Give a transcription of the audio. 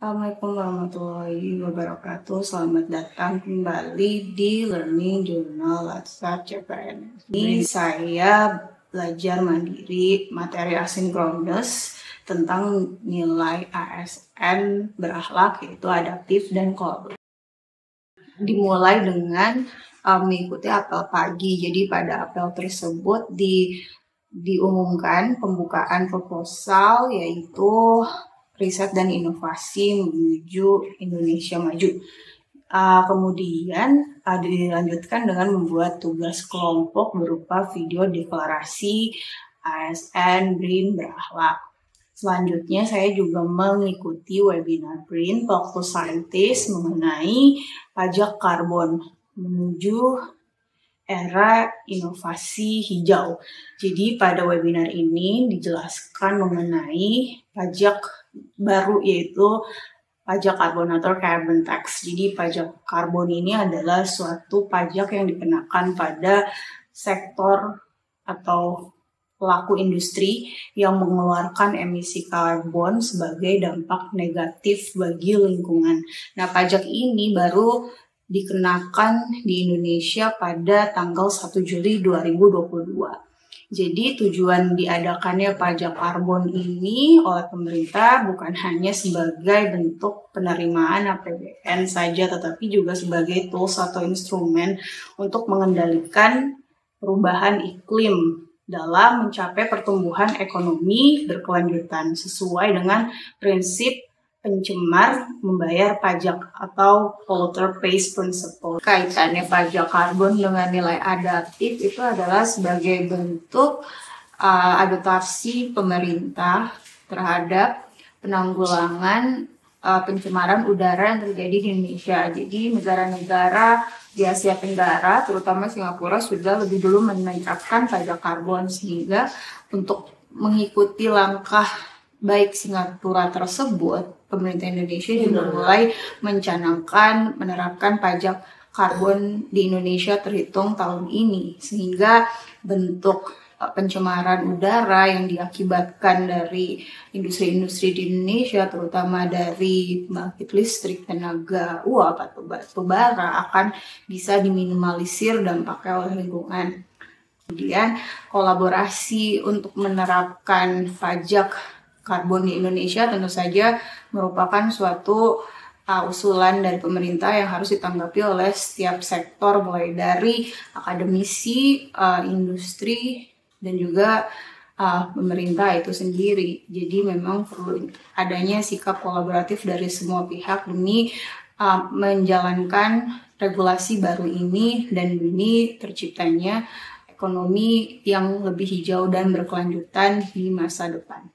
Assalamualaikum warahmatullahi wabarakatuh. Selamat datang kembali di Learning Journal WhatsApp CPNS. Ini saya belajar mandiri materi asinkronus tentang nilai ASN berakhlak, yaitu adaptif dan kolaboratif. Dimulai dengan mengikuti apel pagi. Jadi pada apel tersebut diumumkan pembukaan proposal, yaitu riset dan inovasi menuju Indonesia maju. Kemudian dilanjutkan dengan membuat tugas kelompok berupa video deklarasi ASN BRIN berakhlak. Selanjutnya saya juga mengikuti webinar BRIN Talk to Scientist mengenai pajak karbon menuju era inovasi hijau. Jadi pada webinar ini dijelaskan mengenai pajak baru, yaitu pajak karbon atau carbon tax. Jadi pajak karbon ini adalah suatu pajak yang dikenakan pada sektor atau pelaku industri yang mengeluarkan emisi karbon sebagai dampak negatif bagi lingkungan. Nah, pajak ini baru dikenakan di Indonesia pada tanggal 1 Juli 2022. Jadi tujuan diadakannya pajak karbon ini oleh pemerintah bukan hanya sebagai bentuk penerimaan APBN saja, tetapi juga sebagai tools atau instrumen untuk mengendalikan perubahan iklim dalam mencapai pertumbuhan ekonomi berkelanjutan sesuai dengan prinsip pencemar membayar pajak atau polluter pays principle. Kaitannya pajak karbon dengan nilai adaptif itu adalah sebagai bentuk adaptasi pemerintah terhadap penanggulangan pencemaran udara yang terjadi di Indonesia. Jadi negara-negara di Asia Tenggara, terutama Singapura, sudah lebih dulu menerapkan pajak karbon, sehingga untuk mengikuti langkah baik Singapura tersebut, pemerintah Indonesia juga mulai mencanangkan menerapkan pajak karbon di Indonesia terhitung tahun ini, sehingga bentuk pencemaran udara yang diakibatkan dari industri-industri di Indonesia, terutama dari pembangkit listrik, tenaga uap atau batu bara, akan bisa diminimalisir dampaknya oleh lingkungan. Kemudian kolaborasi untuk menerapkan pajak karbon di Indonesia tentu saja merupakan suatu usulan dari pemerintah yang harus ditanggapi oleh setiap sektor, mulai dari akademisi, industri, dan juga pemerintah itu sendiri. Jadi memang perlu adanya sikap kolaboratif dari semua pihak demi menjalankan regulasi baru ini dan demi terciptanya ekonomi yang lebih hijau dan berkelanjutan di masa depan.